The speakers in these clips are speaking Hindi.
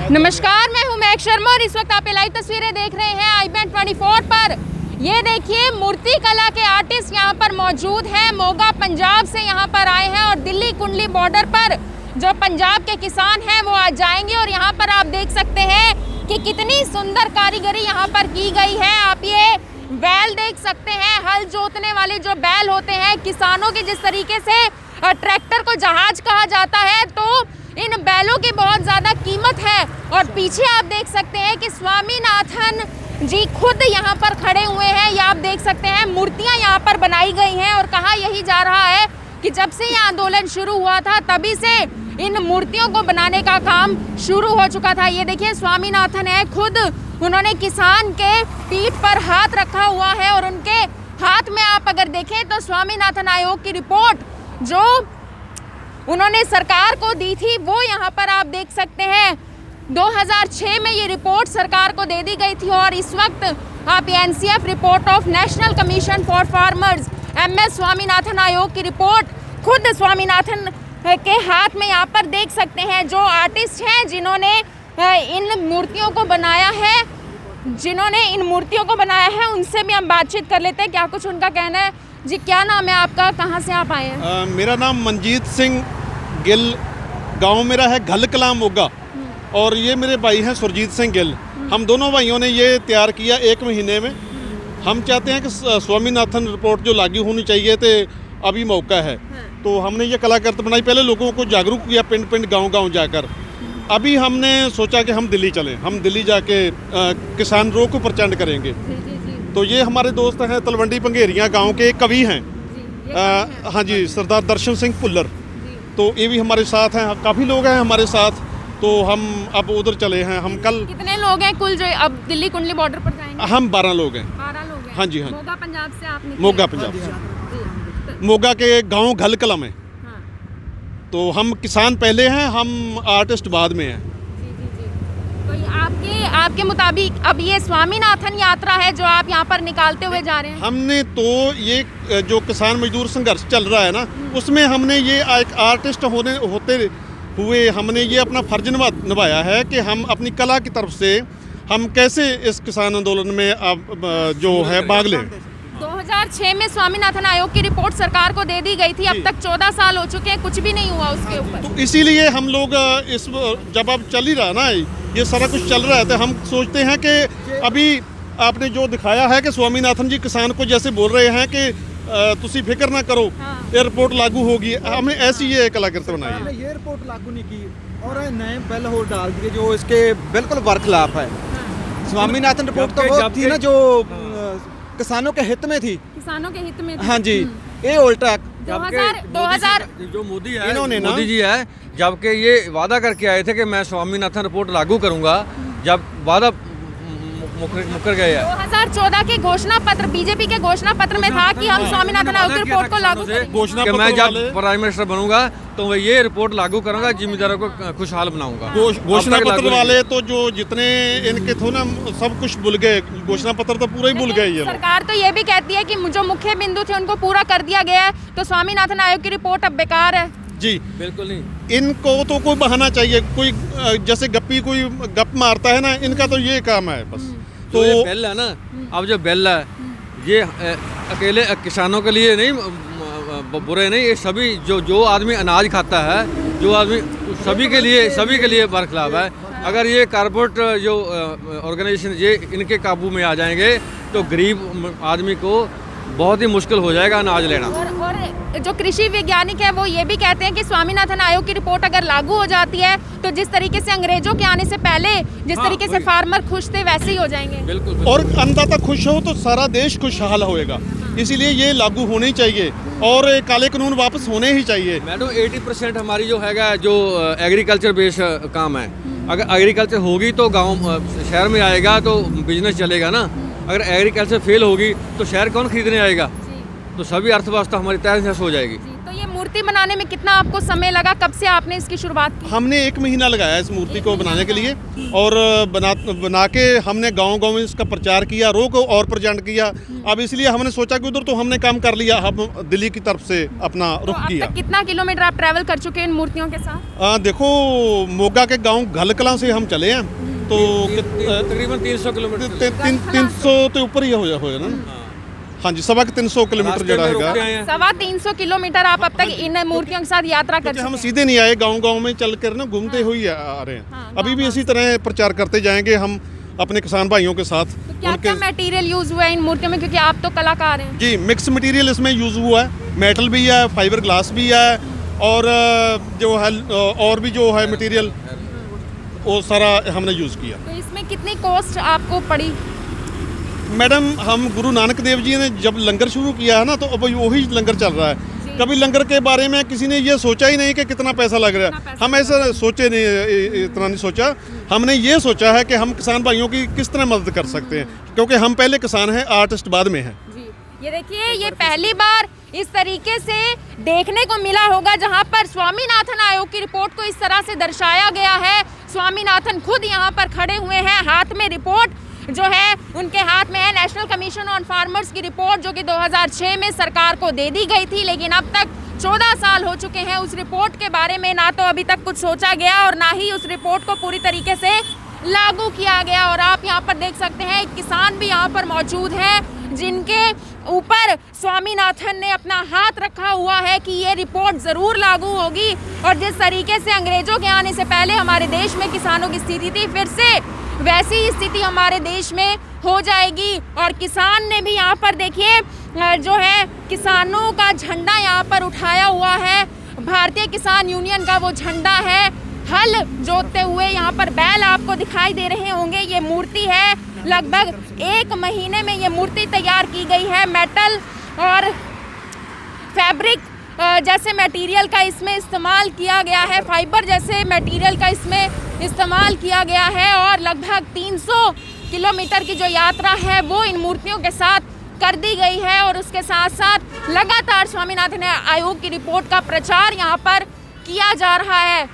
नमस्कार, मैं हूं महक शर्मा और इस वक्त आप लाइव तस्वीरें देख रहे हैं IBN 24 पर। ये देखिए, मूर्ति कला के आर्टिस्ट यहां पर मौजूद हैं। मोगा पंजाब से यहां पर आए हैं और दिल्ली कुंडली बॉर्डर पर जो पंजाब के किसान हैं वो आज जाएंगे। और यहां पर आप देख सकते हैं कि कितनी सुंदर कारीगरी यहां पर की गई है। आप ये बैल देख सकते हैं, हल जोतने वाले जो बैल होते हैं, किसानों के जिस तरीके से ट्रैक्टर को जहाज कहा जाता है, तो इन बैलों की बहुत ज़्यादा कीमत है। और पीछे आप देख सकते हैं कि स्वामीनाथन जी खुद यहाँ पर खड़े हुए हैं। ये आप देख सकते हैं, मूर्तियाँ यहाँ पर बनाई गई हैं। और कहा यही जा रहा है कि जब से ये आंदोलन शुरू हुआ था तभी से इन मूर्तियों को बनाने का काम शुरू हो चुका था। ये देखिए, स्वामीनाथन है खुद, उन्होंने किसान के पीठ पर हाथ रखा हुआ है और उनके हाथ में आप अगर देखें तो स्वामीनाथन आयोग की रिपोर्ट जो उन्होंने सरकार को दी थी वो यहाँ पर आप देख सकते हैं। 2006 में ये रिपोर्ट सरकार को दे दी गई थी और इस वक्त आप NCF report of national commission for farmers MS Swaminathan आयोग की रिपोर्ट खुद स्वामीनाथन के हाथ में यहाँ पर देख सकते हैं। जो आर्टिस्ट हैं जिन्होंने इन मूर्तियों को बनाया है, उनसे भी हम बातचीत कर लेते हैं, क्या कुछ उनका कहना है। जी, क्या नाम है आपका, कहाँ से आप आए हैं? मेरा नाम मनजीत सिंह गिल, गांव मेरा है घल कलां मोगा, और ये मेरे भाई हैं सुरजीत सिंह गिल। हम दोनों भाइयों ने ये तैयार किया 1 महीने में। हम चाहते हैं कि स्वामीनाथन रिपोर्ट जो लागू होनी चाहिए थे, अभी मौका है। तो हमने ये कलाकृति बनाई, पहले लोगों को जागरूक किया पिंड पिंड गांव जाकर। अभी हमने सोचा कि हम दिल्ली चलें, हम दिल्ली जाके किसान रोग को प्रचंड करेंगे। तो ये हमारे दोस्त हैं तलवंडी पंघेरिया गांव के कवि हैं, हाँ जी, सरदार दर्शन सिंह पुल्लर। तो ये भी हमारे साथ हैं, काफ़ी लोग हैं हमारे साथ। तो हम अब उधर चले हैं। हम कल कितने लोग हैं कुल जो अब दिल्ली कुंडली बॉर्डर पर जाएंगे? हम 12 लोग हैं। 12 लोग हैं। हाँ जी, हाँ। मोगा पंजाब से आप निकले? मोगा पंजाब से, मोगा के गांव घल कलां में। हाँ। तो हम किसान पहले हैं, हम आर्टिस्ट बाद में हैं। तो आपके मुताबिक अब ये स्वामीनाथन यात्रा है जो आप यहाँ पर निकालते हुए जा रहे हैं? हमने तो ये जो किसान मजदूर संघर्ष चल रहा है ना, उसमें हमने ये एक आर्टिस्ट होते हुए हमने ये अपना फर्ज निभाया है कि हम अपनी कला की तरफ से हम कैसे इस किसान आंदोलन में अब जो है भाग लें। 2006 में स्वामीनाथन आयोग की रिपोर्ट सरकार को दे दी गई थी, अब तक 14 साल हो चुके हैं, कुछ भी नहीं हुआ उसके ऊपर। तो इसीलिए हम लोग जब अब चल ही रहा ना, ये सारा कुछ चल रहा है, तो हम सोचते हैं कि अभी आपने जो दिखाया है कि स्वामीनाथन जी किसान को जैसे बोल रहे हैं कि तुसी फिक्र ना करो, ये रिपोर्ट लागू होगी। हमने ऐसी ये कलाकृति बनाई है। ये रिपोर्ट लागू नहीं की और नए बिल और डाल दिए जो इसके बिल्कुल बरखिलाफ है। स्वामीनाथन रिपोर्ट तो वो थी ना जो किसानों के हित में थी, किसानों के हित में थी। हाँ जी, ये उल्टा 2000 जो मोदी है, इन्होंने ना मोदी जी है, जबकि ये वादा करके आए थे कि मैं स्वामीनाथन रिपोर्ट लागू करूंगा, जब वादा मुकर गए हैं। 2014 के घोषणा पत्र, बीजेपी के घोषणा पत्र में था कि हम स्वामीनाथन आयोग की रिपोर्ट को लागू करेंगे। कि मैं जब प्राइम मिनिस्टर बनूंगा तो मैं ये रिपोर्ट लागू करूंगा, जिम्मेदारों को खुशहाल बनाऊंगा। घोषणा पत्र वाले तो जो जितने इनके थे ना, सब कुछ भूल गए, घोषणा पत्र तो पूरा ही भूल गए। ये सरकार तो ये भी कहती है कि जो मुख्य बिंदु थे उनको पूरा कर दिया गया है, तो स्वामीनाथन आयोग की रिपोर्ट अब बेकार है। जी बिल्कुल नहीं, इनको तो कोई बहाना चाहिए, कोई जैसे गप्पी कोई गप मारता है ना, इनका तो ये काम है बस। तो ये बिल है ना, अब जो बिल है ये अकेले किसानों के लिए नहीं बुरे नहीं, ये सभी जो आदमी अनाज खाता है, जो आदमी सभी के लिए बरखिलाफ है। अगर ये कारपोरेट जो ऑर्गेनाइजेशन ये इनके काबू में आ जाएंगे तो गरीब आदमी को बहुत ही मुश्किल हो जाएगा अनाज लेना। और जो कृषि वैज्ञानिक है वो ये भी कहते हैं कि स्वामीनाथन आयोग की रिपोर्ट अगर लागू हो जाती है तो जिस तरीके से अंग्रेजों के आने से पहले जिस तरीके से फार्मर खुश थे वैसे ही हो जाएंगे। बिल्कुल। और अन्नदाता खुश हो तो सारा देश खुशहाल होएगा, इसीलिए ये लागू होनी चाहिए और काले कानून वापस होने ही चाहिए। मैडम 80% हमारी जो हैगा जो एग्रीकल्चर बेस्ड काम है, अगर एग्रीकल्चर होगी तो गाँव शहर में आएगा तो बिजनेस चलेगा ना। अगर एग्रीकल्चर फेल होगी तो शहर कौन खरीदने आएगा? तो सभी अर्थव्यवस्था हमारी तहस नहस हो जाएगी। तो ये मूर्ति बनाने में कितना आपको समय लगा, कब से आपने इसकी शुरुआत की? हमने 1 महीना लगाया इस मूर्ति को बनाने के लिए, और बना के हमने गांव-गांव में इसका प्रचार किया, रो को और प्रचार किया। अब इसलिए हमने सोचा कि उधर तो हमने काम कर लिया, हम दिल्ली की तरफ से अपना तो रुख अब किया। तक कितना किलोमीटर आप ट्रैवल कर चुके हैं इन मूर्तियों के साथ? देखो, मोगा के गांव घलकलां से हम चले हैं, तो तकरीबन 300 किलोमीटर 300 तो ऊपर ही होया ना। हाँ जी, 350 किलोमीटर जड़ा हैगा। 350 किलोमीटर आप अब तक इन मूर्तियों के साथ यात्रा कर क्योंकि चुके हम हैं। सीधे नहीं आए, गांव-गांव में चल कर ना घूमते हुए आ रहे हैं। अभी भी इसी तरह प्रचार करते जाएंगे हम अपने किसान भाइयों के साथ। तो क्या क्या मटेरियल यूज हुआ है इन मूर्तियों में, क्योंकि आप तो कलाकार हैं? जी, मिक्स मटेरियल इसमें यूज़ हुआ है, मेटल भी है, फाइबर ग्लास भी है, और जो है और भी जो है मटेरियल वो सारा हमने यूज़ किया। तो इसमें कितनी कॉस्ट आपको पड़ी? मैडम, हम गुरु नानक देव जी ने जब लंगर शुरू किया है ना, तो अब वही लंगर चल रहा है। कभी लंगर के बारे में किसी ने ये सोचा ही नहीं कि कितना पैसा लग रहा है। हम ऐसा सोचे नहीं, इतना नहीं सोचा। हमने ये सोचा है कि हम किसान भाइयों की किस तरह मदद कर सकते हैं, क्योंकि हम पहले किसान हैं, आर्टिस्ट बाद में हैं। जी, ये देखिए, ये पहली बार इस तरीके से देखने को मिला होगा जहां पर स्वामीनाथन आयोग की रिपोर्ट को इस तरह से दर्शाया गया है। स्वामीनाथन खुद यहां पर खड़े हुए हैं, हाथ में रिपोर्ट जो है उनके हाथ में है, नेशनल कमीशन ऑन फार्मर्स की रिपोर्ट, जो कि 2006 में सरकार को दे दी गई थी, लेकिन अब तक 14 साल हो चुके हैं। उस रिपोर्ट के बारे में ना तो अभी तक कुछ सोचा गया और ना ही उस रिपोर्ट को पूरी तरीके से लागू किया गया। और आप यहाँ पर देख सकते हैं, एक किसान भी यहाँ पर मौजूद है जिनके ऊपर स्वामीनाथन ने अपना हाथ रखा हुआ है कि ये रिपोर्ट ज़रूर लागू होगी। और जिस तरीके से अंग्रेज़ों के आने से पहले हमारे देश में किसानों की स्थिति थी, फिर से वैसी ही स्थिति हमारे देश में हो जाएगी। और किसान ने भी यहाँ पर देखिए जो है किसानों का झंडा यहाँ पर उठाया हुआ है, भारतीय किसान यूनियन का वो झंडा है। हल जोतते हुए यहाँ पर बैल आपको दिखाई दे रहे होंगे। ये मूर्ति है, लगभग 1 महीने में ये मूर्ति तैयार की गई है। मेटल और फैब्रिक जैसे मटेरियल का इसमें इस्तेमाल किया गया है, फाइबर जैसे मटेरियल का इसमें इस्तेमाल किया गया है। और लगभग 300 किलोमीटर की जो यात्रा है वो इन मूर्तियों के साथ कर दी गई है। और उसके साथ साथ लगातार स्वामीनाथन आयोग की रिपोर्ट का प्रचार यहाँ पर किया जा रहा है।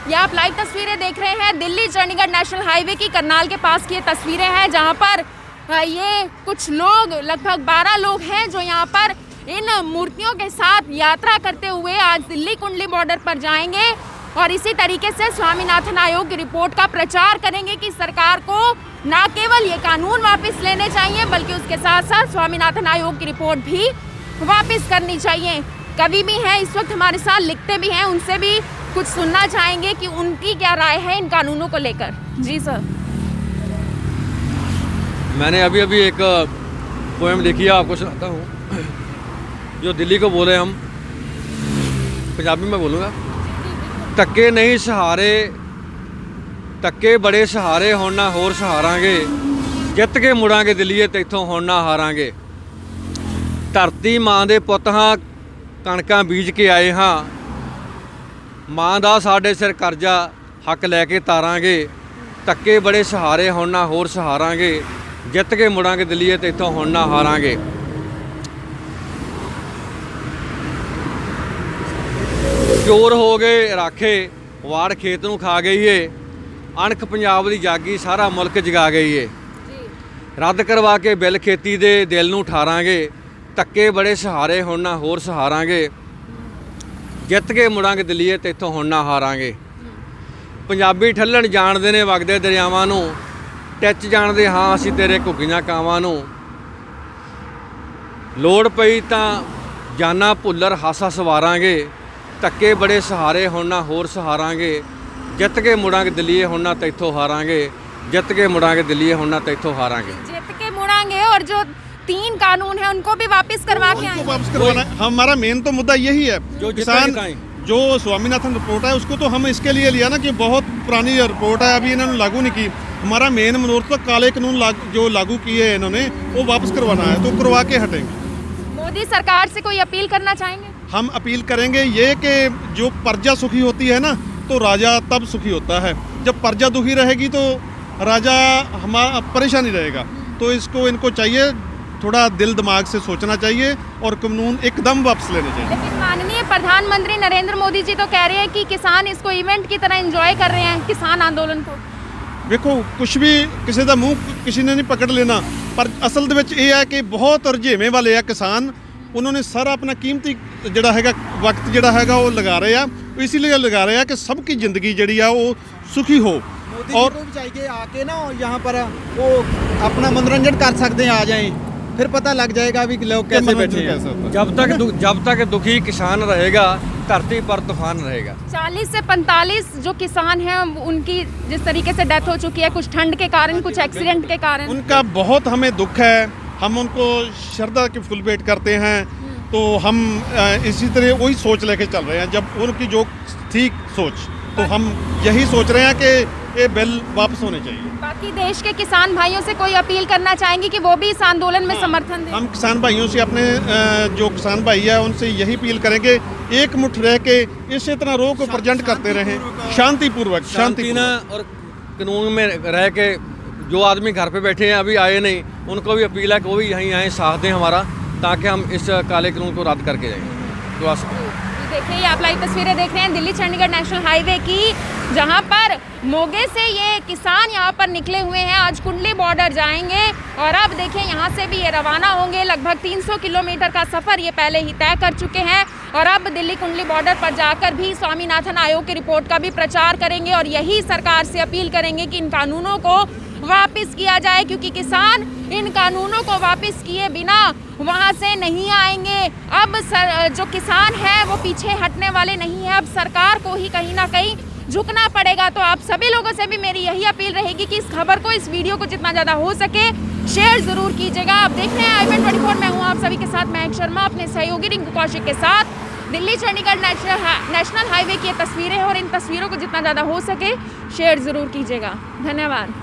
ये आप लाइव तस्वीरें देख रहे हैं, दिल्ली चंडीगढ़ नेशनल हाईवे की करनाल के पास की ये तस्वीरें हैं, जहाँ पर ये कुछ लोग, लगभग 12 लोग हैं जो यहाँ पर इन मूर्तियों के साथ यात्रा करते हुए आज दिल्ली कुंडली बॉर्डर पर जाएंगे और इसी तरीके से स्वामीनाथन आयोग की रिपोर्ट का प्रचार करेंगे कि सरकार को न केवल ये कानून वापस लेने चाहिए, बल्कि उसके साथ साथ स्वामीनाथन आयोग की रिपोर्ट भी वापस करनी चाहिए। कवि भी हैं इस वक्त हमारे साथ, लिखते भी हैं, उनसे भी कुछ सुनना चाहेंगे कि उनकी क्या राय है इन कानूनों को लेकर। जी सर। मैंने अभी अभी एक पोएम लिखी है, आपको सुनाता हूँ, जो दिल्ली को बोले हम, पंजाबी में बोलूँगा। ਧੱਕੇ नहीं सहारे, ਧੱਕੇ बड़े सहारे ਹੁਣ ना होर सहारांगे, ਜਿੱਤ ਕੇ ਮੁੜਾਂਗੇ ਦਿੱਲੀਏ ਤੇਥੋਂ ਹੁਣ ਨਾ ਹਾਰਾਂਗੇ। ਧਰਤੀ ਮਾਂ ਦੇ ਪੁੱਤ ਹਾਂ, ਕਣਕਾਂ ਬੀਜ ਕੇ ਆਏ ਹਾਂ, ਮਾਂ ਦਾ ਸਾਡੇ ਸਿਰ ਕਰਜ਼ਾ ਹੱਕ ਲੈ ਕੇ ਤਾਰਾਂਗੇ। ਧੱਕੇ ਬੜੇ ਸਹਾਰੇ ਹੁਣ ਨਾ ਹੋਰ ਸਹਾਰਾਂਗੇ, ਜਿੱਤ ਕੇ ਮੁੜਾਂਗੇ ਦਿੱਲੀਏ ਤੇਥੋਂ ਹੁਣ ਨਾ ਹਾਰਾਂਗੇ। ਚੋਰ ਹੋ ਗਏ ਰਾਖੇ, ਵਾੜ ਖੇਤ ਨੂੰ ਖਾ ਗਈ ਏ, ਅਣਖ ਪੰਜਾਬ ਦੀ ਜਾਗੀ, ਸਾਰਾ ਮੁਲਕ ਜਗਾ ਗਈ ਏ। ਰੱਦ ਕਰਵਾ ਕੇ ਬਿੱਲ ਖੇਤੀ ਦੇ ਦਿਲ ਨੂੰ ਠਾਰਾਂਗੇ, ਧੱਕੇ ਬੜੇ ਸਹਾਰੇ ਹੁਣ ਨਾ ਹੋਰ ਸਹਾਰਾਂਗੇ, ਜਿੱਤ ਕੇ ਮੁੜਾਂਗੇ ਦਿੱਲੀਏ ਤੇਥੋਂ ਹੁਣ ਨਾ ਹਾਰਾਂਗੇ। ਪੰਜਾਬੀ ਠੱਲਣ ਜਾਣਦੇ ਨੇ ਵਗਦੇ ਦਰਿਆਵਾਂ ਨੂੰ, ਟਿੱਚ ਜਾਣਦੇ ਹਾਂ ਅਸੀਂ ਤੇਰੇ ਘੁੱਗੀਆਂ ਕਾਵਾਂ ਨੂੰ। ਲੋੜ ਪਈ ਤਾਂ ਜਾਨਾ ਭੁੱਲਰ ਹਾਸਾ ਸਵਾਰਾਂਗੇ, ਧੱਕੇ ਬੜੇ ਸਹਾਰੇ ਹੁਣ ਨਾ ਹੋਰ ਸਹਾਰਾਂਗੇ, ਜਿੱਤ ਕੇ ਮੁੜਾਂਗੇ ਦਿੱਲੀਏ ਹੁਣ ਨਾ ਤੈਥੋਂ ਹਾਰਾਂਗੇ, जित के मुड़ांगे दिल्ली होना तैथों हारांगे। जित के मुड़ांगे और जो 3 कानून है उनको भी वापस करवा के आएंगे। वापस करवाना है। हमारा मेन तो मुद्दा यही है, जो किसान जो स्वामीनाथन रिपोर्ट है उसको तो हम इसके लिए लिया ना कि बहुत पुरानी रिपोर्ट है, अभी इन्होंने लागू नहीं की। हमारा मेन मनोरथ तो काले कानून जो लागू किए हैं इन्होंने वो वापस करवाना है, तो करवा के हटेंगे। मोदी सरकार से कोई अपील करना चाहेंगे? हम अपील करेंगे ये कि जो प्रजा सुखी होती है ना तो राजा तब सुखी होता है, जब प्रजा दुखी रहेगी तो राजा हमारा परेशानी रहेगा। तो इसको इनको चाहिए थोड़ा दिल दिमाग से सोचना चाहिए और कानून एकदम वापस लेने चाहिए। लेकिन माननीय प्रधानमंत्री नरेंद्र मोदी जी तो कह रहे हैं कि किसान इसको इवेंट की तरह एंजॉय कर रहे हैं, किसान आंदोलन को। ਵੇਖੋ ਕੁਝ ਵੀ ਕਿਸੇ ਦਾ ਮੂੰਹ ਕਿਸੇ ਨੇ ਨਹੀਂ ਪਕੜ ਲੈਣਾ, ਪਰ ਅਸਲ ਦੇ ਵਿੱਚ ਇਹ ਹੈ ਕਿ ਬਹੁਤ ਰੁਝੇਵੇਂ ਵਾਲੇ ਆ ਕਿਸਾਨ। ਉਹਨਾਂ ਨੇ ਸਾਰਾ ਆਪਣਾ ਕੀਮਤੀ ਜਿਹੜਾ ਹੈਗਾ ਵਕਤ ਜਿਹੜਾ ਹੈਗਾ ਉਹ ਲਗਾ ਰਹੇ ਆ, ਉਹ ਇਸੇ ਲਈ ਲਗਾ ਰਹੇ ਆ ਕਿ ਸਭ ਦੀ ਜ਼ਿੰਦਗੀ ਜਿਹੜੀ ਆ ਉਹ ਸੁਖੀ ਹੋ। मोदी जी को भी चाहिए आके ना यहाँ पर वो अपना मनोरंजन कर सकते हैं, आ जाएं, फिर पता लग जाएगा भी कि लोग कैसे बैठे हैं। जब तक दुखी किसान रहेगा धरती पर तूफान रहेगा। 40 से 45 जो किसान हैं उनकी जिस तरीके से डेथ हो चुकी है, कुछ ठंड के कारण, कुछ एक्सीडेंट के कारण। उनका बहुत हमें दुख है, हम उनको श्रद्धा की फुल भेंट करते हैं। तो हम इसी तरह वही सोच लेके चल रहे हैं, जब उनकी जो थी सोच, तो हम यही सोच रहे हैं कि ये बिल वापस होने चाहिए। बाकी देश के किसान भाइयों से कोई अपील करना चाहेंगे कि वो भी इस आंदोलन में समर्थन दें? हम किसान भाइयों से अपने जो किसान भाई है उनसे यही अपील करेंगे, एक मुठ रह के इसी तरह रो को प्रेजेंट करते रहें शांतिपूर्वक। शांति ना और कानून में रह के जो आदमी घर पे बैठे हैं अभी आए नहीं, उनको भी अपील है कि वो भी यहीं आए, साथ दें हमारा, ताकि हम इस काले कानून को रद्द करके जाएंगे। दुआ से देखिए, ये आप लाइव तस्वीरें देख रहे हैं दिल्ली चंडीगढ़ नेशनल हाईवे की, जहां पर मोगे से ये किसान यहां पर निकले हुए हैं। आज कुंडली बॉर्डर जाएंगे और अब देखिए यहां से भी ये रवाना होंगे। लगभग 300 किलोमीटर का सफ़र ये पहले ही तय कर चुके हैं और अब दिल्ली कुंडली बॉर्डर पर जाकर भी स्वामीनाथन आयोग की रिपोर्ट का भी प्रचार करेंगे और यही सरकार से अपील करेंगे कि इन कानूनों को वापस किया जाए, क्योंकि किसान इन कानूनों को वापस किए बिना वहाँ से नहीं आएंगे। अब जो किसान है वो पीछे हटने वाले नहीं है, अब सरकार को ही कहीं ना कहीं झुकना पड़ेगा। तो आप सभी लोगों से भी मेरी यही अपील रहेगी कि इस खबर को, इस वीडियो को जितना ज़्यादा हो सके शेयर ज़रूर कीजिएगा। आप देख रहे हैं IBN 24, मैं हूँ आप सभी के साथ महक शर्मा, अपने सहयोगी रिंकू कौशिक के साथ। दिल्ली चंडीगढ़ नेशनल हाईवे की ये तस्वीरें हैं और इन तस्वीरों को जितना ज़्यादा हो सके शेयर ज़रूर कीजिएगा। धन्यवाद।